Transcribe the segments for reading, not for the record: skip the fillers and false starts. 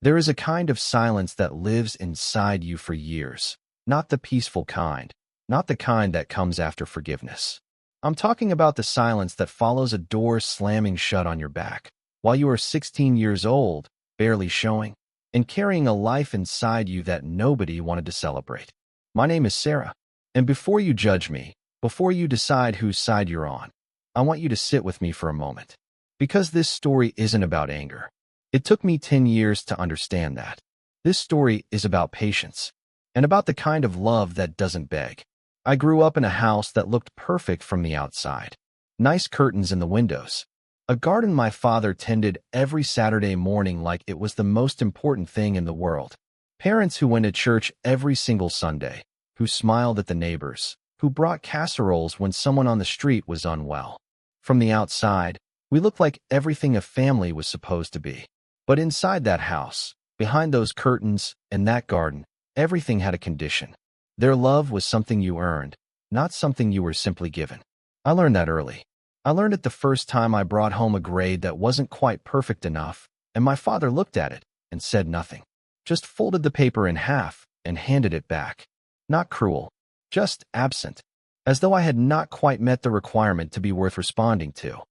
There is a kind of silence that lives inside you for years, not the peaceful kind, not the kind that comes after forgiveness. I'm talking about the silence that follows a door slamming shut on your back, while you are 16 years old, barely showing, and carrying a life inside you that nobody wanted to celebrate. My name is Sarah, and before you judge me, before you decide whose side you're on, I want you to sit with me for a moment. Because this story isn't about anger. It took me 10 years to understand that. This story is about patience, and about the kind of love that doesn't beg. I grew up in a house that looked perfect from the outside. Nice curtains in the windows. A garden my father tended every Saturday morning like it was the most important thing in the world. Parents who went to church every single Sunday, who smiled at the neighbors, who brought casseroles when someone on the street was unwell. From the outside, we looked like everything a family was supposed to be. But inside that house, behind those curtains and that garden, everything had a condition. Their love was something you earned, not something you were simply given. I learned that early. I learned it the first time I brought home a grade that wasn't quite perfect enough, and my father looked at it and said nothing. Just folded the paper in half and handed it back. Not cruel, just absent, as though I had not quite met the requirement to be worth responding to.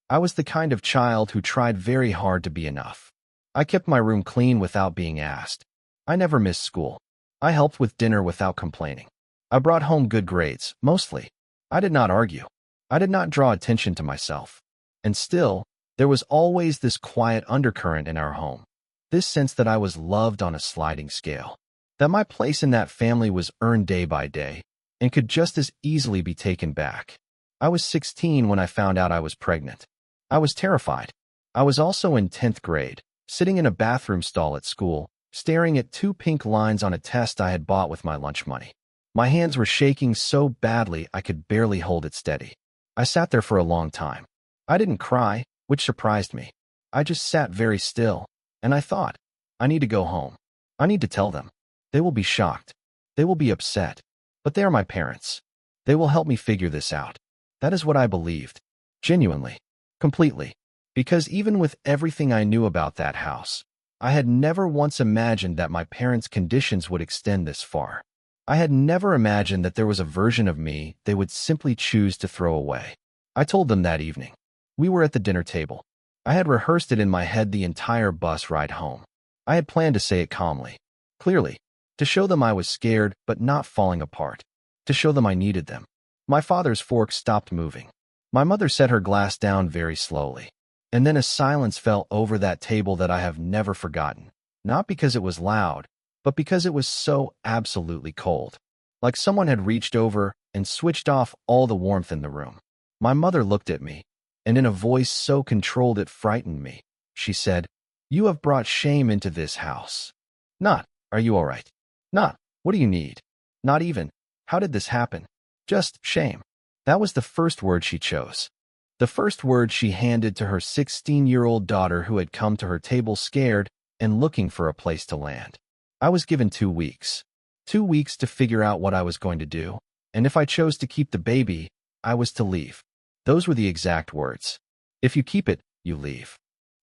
I was the kind of child who tried very hard to be enough. I kept my room clean without being asked. I never missed school. I helped with dinner without complaining. I brought home good grades, mostly. I did not argue. I did not draw attention to myself. And still, there was always this quiet undercurrent in our home. This sense that I was loved on a sliding scale. That my place in that family was earned day by day, and could just as easily be taken back. I was 16 when I found out I was pregnant. I was terrified. I was also in 10th grade, sitting in a bathroom stall at school, staring at 2 pink lines on a test I had bought with my lunch money. My hands were shaking so badly I could barely hold it steady. I sat there for a long time. I didn't cry, which surprised me. I just sat very still, and I thought, I need to go home. I need to tell them. They will be shocked. They will be upset. But they are my parents. They will help me figure this out. That is what I believed. Genuinely. Completely. Because even with everything I knew about that house, I had never once imagined that my parents' conditions would extend this far. I had never imagined that there was a version of me they would simply choose to throw away. I told them that evening. We were at the dinner table. I had rehearsed it in my head the entire bus ride home. I had planned to say it calmly, clearly, to show them I was scared but not falling apart, to show them I needed them. My father's fork stopped moving. My mother set her glass down very slowly. And then a silence fell over that table that I have never forgotten, not because it was loud, but because it was so absolutely cold. Like someone had reached over and switched off all the warmth in the room. My mother looked at me, and in a voice so controlled it frightened me, she said, "You have brought shame into this house." Not, "Are you all right?" Not, "What do you need?" Not even, "How did this happen?" Just, shame. That was the first word she chose. The first word she handed to her 16-year-old daughter who had come to her table scared and looking for a place to land. I was given 2 weeks. 2 weeks to figure out what I was going to do, and if I chose to keep the baby, I was to leave. Those were the exact words. If you keep it, you leave.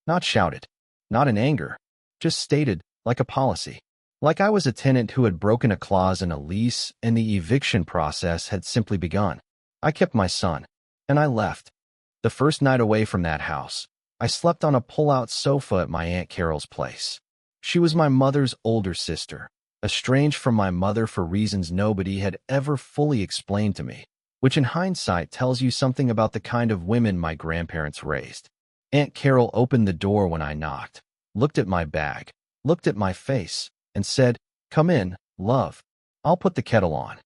Not shouted. Not in anger. Just stated, like a policy. Like I was a tenant who had broken a clause in a lease and the eviction process had simply begun. I kept my son, and I left. The first night away from that house, I slept on a pull-out sofa at my Aunt Carol's place. She was my mother's older sister, estranged from my mother for reasons nobody had ever fully explained to me, which in hindsight tells you something about the kind of women my grandparents raised. Aunt Carol opened the door when I knocked, looked at my bag, looked at my face, and said, "Come in, love. I'll put the kettle on."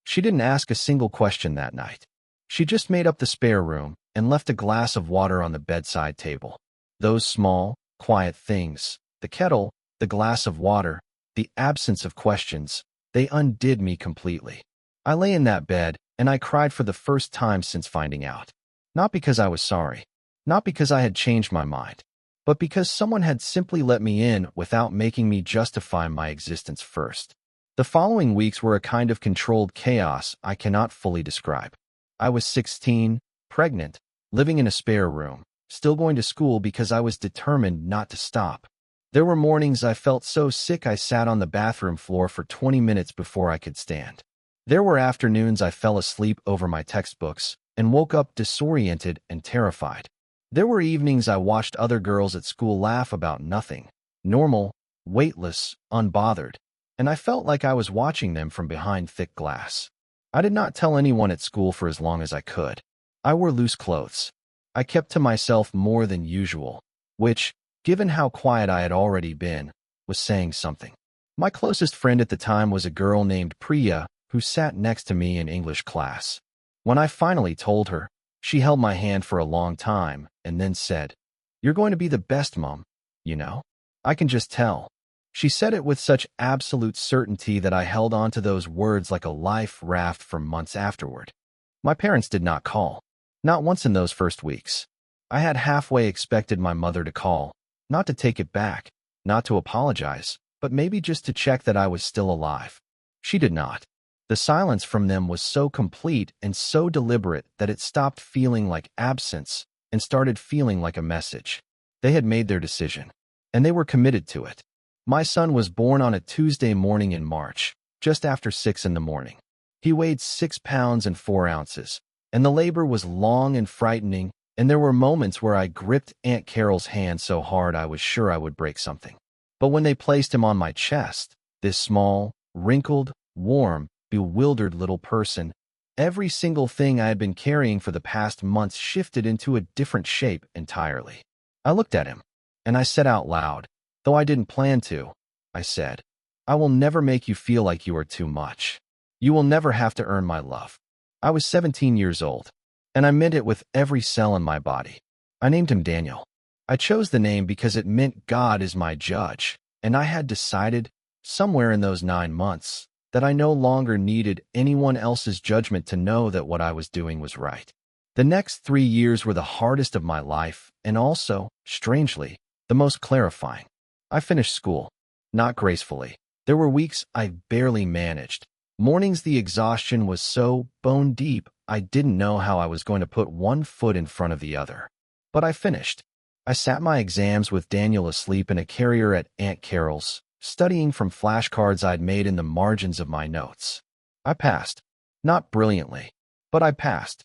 She didn't ask a single question that night. She just made up the spare room and left a glass of water on the bedside table. Those small, quiet things, the kettle, the glass of water, the absence of questions, they undid me completely. I lay in that bed, and I cried for the first time since finding out. Not because I was sorry, not because I had changed my mind, but because someone had simply let me in without making me justify my existence first. The following weeks were a kind of controlled chaos I cannot fully describe. I was 16, pregnant, living in a spare room, still going to school because I was determined not to stop. There were mornings I felt so sick I sat on the bathroom floor for 20 minutes before I could stand. There were afternoons I fell asleep over my textbooks and woke up disoriented and terrified. There were evenings I watched other girls at school laugh about nothing, normal, weightless, unbothered, and I felt like I was watching them from behind thick glass. I did not tell anyone at school for as long as I could. I wore loose clothes. I kept to myself more than usual, which, given how quiet I had already been, was saying something. My closest friend at the time was a girl named Priya who sat next to me in English class. When I finally told her, she held my hand for a long time and then said, "You're going to be the best, Mom, you know. I can just tell." She said it with such absolute certainty that I held on to those words like a life raft for months afterward. My parents did not call. Not once in those first weeks. I had halfway expected my mother to call, not to take it back, not to apologize, but maybe just to check that I was still alive. She did not. The silence from them was so complete and so deliberate that it stopped feeling like absence and started feeling like a message. They had made their decision, and they were committed to it. My son was born on a Tuesday morning in March, just after 6 in the morning. He weighed 6 pounds and 4 ounces, and the labor was long and frightening, and there were moments where I gripped Aunt Carol's hand so hard I was sure I would break something. But when they placed him on my chest, this small, wrinkled, warm, bewildered little person, every single thing I had been carrying for the past months shifted into a different shape entirely. I looked at him, and I said out loud, though I didn't plan to, I said, "I will never make you feel like you are too much. You will never have to earn my love." I was 17 years old, and I meant it with every cell in my body. I named him Daniel. I chose the name because it meant God is my judge, and I had decided, somewhere in those 9 months, that I no longer needed anyone else's judgment to know that what I was doing was right. The next 3 years were the hardest of my life, and also, strangely, the most clarifying. I finished school, not gracefully. There were weeks I barely managed. Mornings the exhaustion was so bone deep I didn't know how I was going to put one foot in front of the other. But I finished. I sat my exams with Daniel asleep in a carrier at Aunt Carol's, studying from flashcards I'd made in the margins of my notes. I passed. Not brilliantly, but I passed.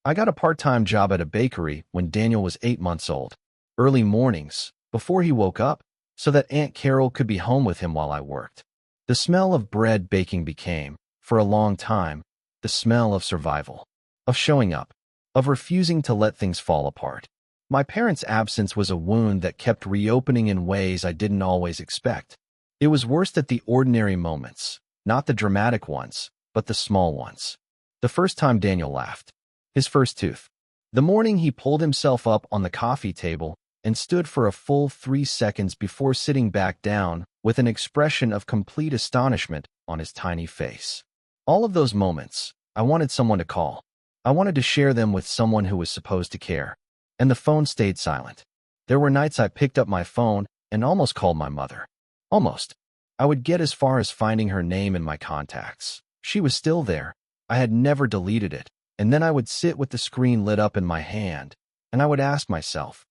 I got a part-time job at a bakery when Daniel was 8 months old, early mornings, before he woke up, so that Aunt Carol could be home with him while I worked. The smell of bread baking became, for a long time, the smell of survival, of showing up, of refusing to let things fall apart. My parents' absence was a wound that kept reopening in ways I didn't always expect. It was worst at the ordinary moments, not the dramatic ones, but the small ones. The first time Daniel laughed. His first tooth. The morning he pulled himself up on the coffee table and stood for a full 3 seconds before sitting back down with an expression of complete astonishment on his tiny face. All of those moments, I wanted someone to call. I wanted to share them with someone who was supposed to care. And the phone stayed silent. There were nights I picked up my phone and almost called my mother. Almost. I would get as far as finding her name in my contacts. She was still there. I had never deleted it. And then I would sit with the screen lit up in my hand, and I would ask myself,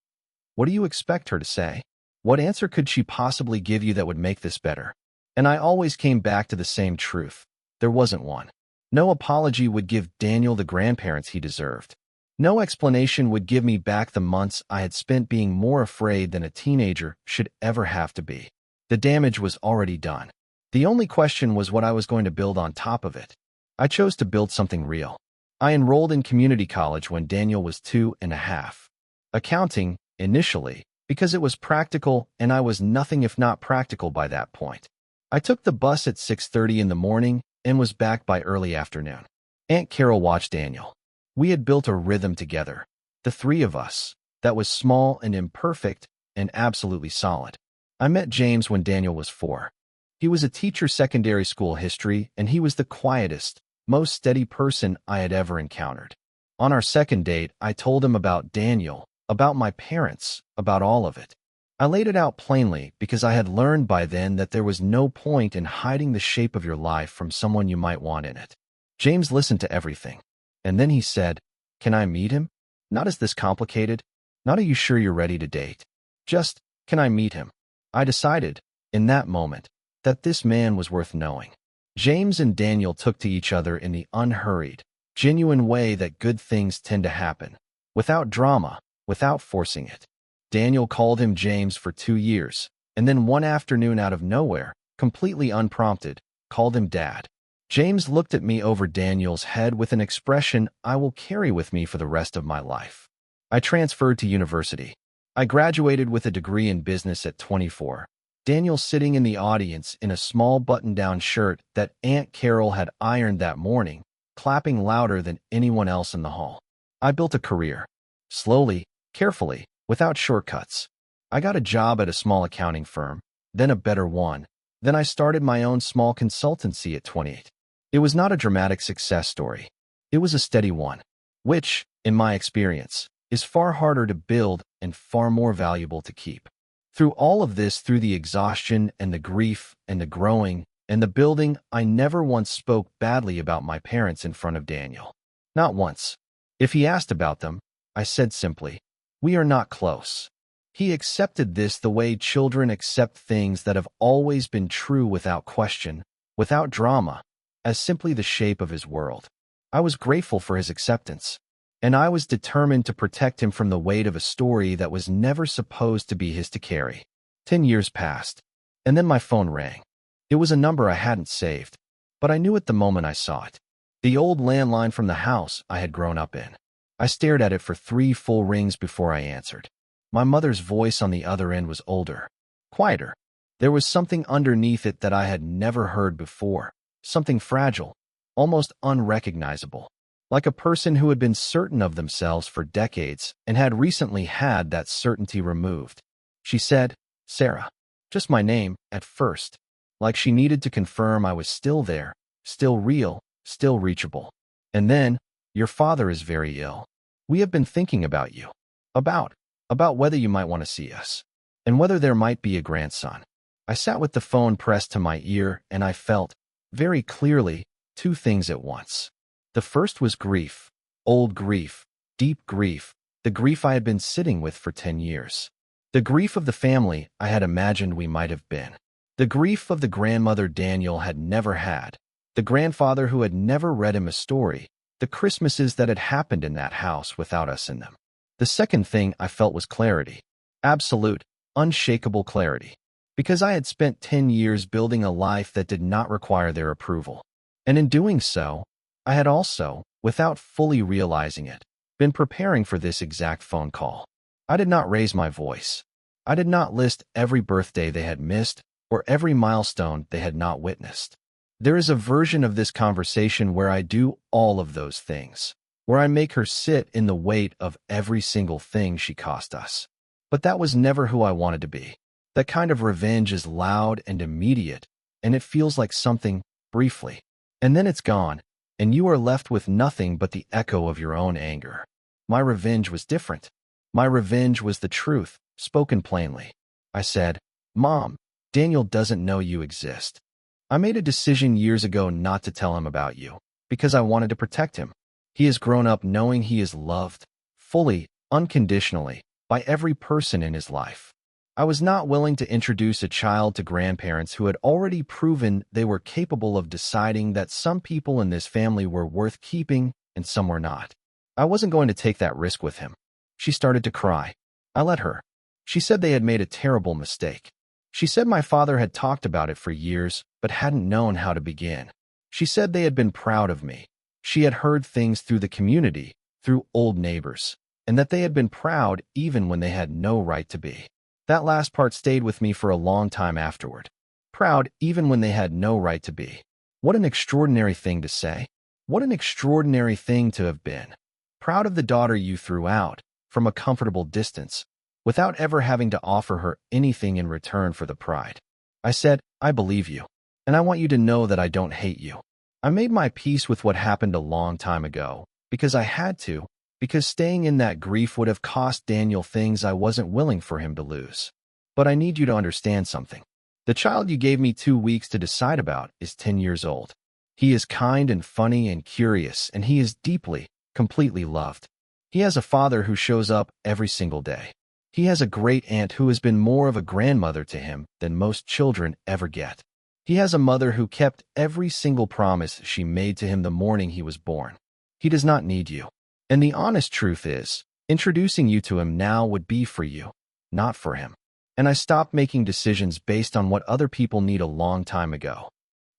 what do you expect her to say? What answer could she possibly give you that would make this better? And I always came back to the same truth. There wasn't one. No apology would give Daniel the grandparents he deserved. No explanation would give me back the months I had spent being more afraid than a teenager should ever have to be. The damage was already done. The only question was what I was going to build on top of it. I chose to build something real. I enrolled in community college when Daniel was 2.5. Accounting, initially, because it was practical and I was nothing if not practical by that point. I took the bus at 6:30 in the morning and was back by early afternoon. Aunt Carol watched Daniel. We had built a rhythm together, the three of us, that was small and imperfect and absolutely solid. I met James when Daniel was 4. He was a teacher secondary school history, and he was the quietest, most steady person I had ever encountered. On our second date, I told him about Daniel, about my parents, about all of it. I laid it out plainly because I had learned by then that there was no point in hiding the shape of your life from someone you might want in it. James listened to everything, and then he said, "Can I meet him? Not is this complicated? Not are you sure you're ready to date? Just, can I meet him?" I decided, in that moment, that this man was worth knowing. James and Daniel took to each other in the unhurried, genuine way that good things tend to happen, without drama, without forcing it. Daniel called him James for 2 years, and then one afternoon out of nowhere, completely unprompted, called him Dad. James looked at me over Daniel's head with an expression I will carry with me for the rest of my life. I transferred to university. I graduated with a degree in business at 24. Daniel sitting in the audience in a small button-down shirt that Aunt Carol had ironed that morning, clapping louder than anyone else in the hall. I built a career. Slowly, carefully, without shortcuts. I got a job at a small accounting firm, then a better one. Then I started my own small consultancy at 28. It was not a dramatic success story. It was a steady one, which, in my experience, is far harder to build and far more valuable to keep. Through all of this, through the exhaustion and the grief and the growing and the building, I never once spoke badly about my parents in front of Daniel. Not once. If he asked about them, I said simply, "We are not close." He accepted this the way children accept things that have always been true without question, without drama, as simply the shape of his world. I was grateful for his acceptance, and I was determined to protect him from the weight of a story that was never supposed to be his to carry. 10 years passed, and then my phone rang. It was a number I hadn't saved, but I knew it the moment I saw it. The old landline from the house I had grown up in. I stared at it for 3 full rings before I answered. My mother's voice on the other end was older, quieter. There was something underneath it that I had never heard before, something fragile, almost unrecognizable, like a person who had been certain of themselves for decades and had recently had that certainty removed. She said, "Sarah," just my name, at first, like she needed to confirm I was still there, still real, still reachable. And then, "Your father is very ill. We have been thinking about you. About whether you might want to see us, and whether there might be a grandson." I sat with the phone pressed to my ear, and I felt, very clearly, 2 things at once. The first was grief, old grief, deep grief, the grief I had been sitting with for 10 years. The grief of the family I had imagined we might have been. The grief of the grandmother Daniel had never had, the grandfather who had never read him a story, the Christmases that had happened in that house without us in them. The second thing I felt was clarity. Absolute, unshakable clarity. Because I had spent 10 years building a life that did not require their approval. And in doing so, I had also, without fully realizing it, been preparing for this exact phone call. I did not raise my voice. I did not list every birthday they had missed or every milestone they had not witnessed. There is a version of this conversation where I do all of those things, where I make her sit in the weight of every single thing she cost us. But that was never who I wanted to be. That kind of revenge is loud and immediate, and it feels like something, briefly. And then it's gone, and you are left with nothing but the echo of your own anger. My revenge was different. My revenge was the truth, spoken plainly. I said, "Mom, Daniel doesn't know you exist. I made a decision years ago not to tell him about you, because I wanted to protect him. He has grown up knowing he is loved, fully, unconditionally, by every person in his life. I was not willing to introduce a child to grandparents who had already proven they were capable of deciding that some people in this family were worth keeping and some were not. I wasn't going to take that risk with him." She started to cry. I let her. She said they had made a terrible mistake. She said my father had talked about it for years, but hadn't known how to begin. She said they had been proud of me. She had heard things through the community, through old neighbors, and that they had been proud even when they had no right to be. That last part stayed with me for a long time afterward. Proud even when they had no right to be. What an extraordinary thing to say. What an extraordinary thing to have been. Proud of the daughter you threw out, from a comfortable distance, without ever having to offer her anything in return for the pride. I said, "I believe you, and I want you to know that I don't hate you. I made my peace with what happened a long time ago, because I had to, because staying in that grief would have cost Daniel things I wasn't willing for him to lose. But I need you to understand something. The child you gave me 2 weeks to decide about is 10 years old. He is kind and funny and curious, and he is deeply, completely loved. He has a father who shows up every single day. He has a great aunt who has been more of a grandmother to him than most children ever get. He has a mother who kept every single promise she made to him the morning he was born. He does not need you. And the honest truth is, introducing you to him now would be for you, not for him. And I stopped making decisions based on what other people need a long time ago.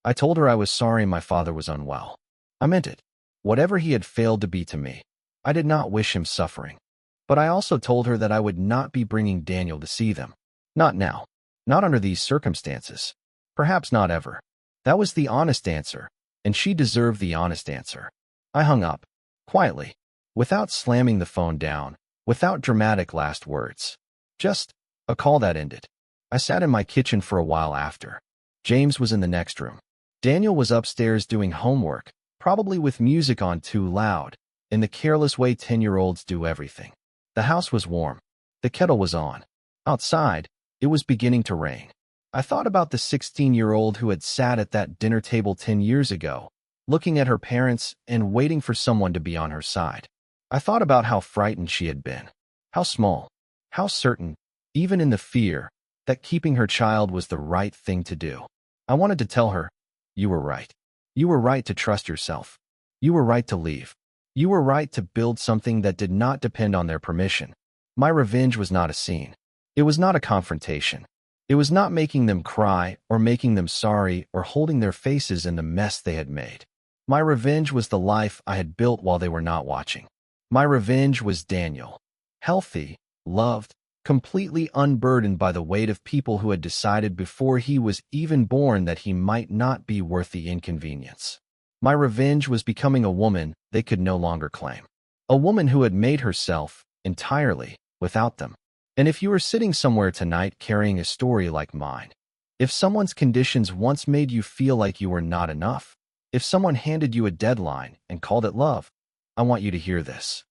I told her I was sorry my father was unwell. I meant it. Whatever he had failed to be to me, I did not wish him suffering. But I also told her that I would not be bringing Daniel to see them. Not now. Not under these circumstances. Perhaps not ever. That was the honest answer, and she deserved the honest answer. I hung up, quietly, without slamming the phone down, without dramatic last words. Just a call that ended. I sat in my kitchen for a while after. James was in the next room. Daniel was upstairs doing homework, probably with music on too loud, in the careless way 10-year-olds do everything. The house was warm. The kettle was on. Outside, it was beginning to rain. I thought about the 16-year-old who had sat at that dinner table 10 years ago, looking at her parents and waiting for someone to be on her side. I thought about how frightened she had been, how small, how certain, even in the fear, that keeping her child was the right thing to do. I wanted to tell her, you were right. You were right to trust yourself. You were right to leave. You were right to build something that did not depend on their permission. My revenge was not a scene. It was not a confrontation. It was not making them cry or making them sorry or holding their faces in the mess they had made. My revenge was the life I had built while they were not watching. My revenge was Daniel. Healthy, loved, completely unburdened by the weight of people who had decided before he was even born that he might not be worth the inconvenience. My revenge was becoming a woman they could no longer claim. A woman who had made herself entirely without them. And if you are sitting somewhere tonight carrying a story like mine, if someone's conditions once made you feel like you were not enough, if someone handed you a deadline and called it love, I want you to hear this.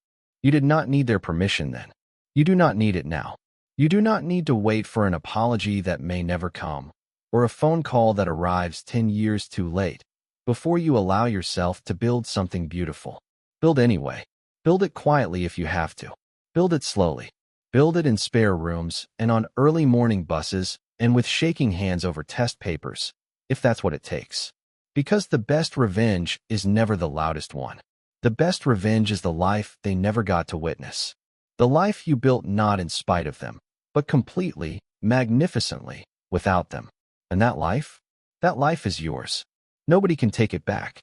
You did not need their permission then. You do not need it now. You do not need to wait for an apology that may never come, or a phone call that arrives 10 years too late, before you allow yourself to build something beautiful. Build anyway. Build it quietly if you have to. Build it slowly. Build it in spare rooms and on early morning buses and with shaking hands over test papers, if that's what it takes. Because the best revenge is never the loudest one. The best revenge is the life they never got to witness. The life you built not in spite of them, but completely, magnificently, without them. And that life is yours. Nobody can take it back.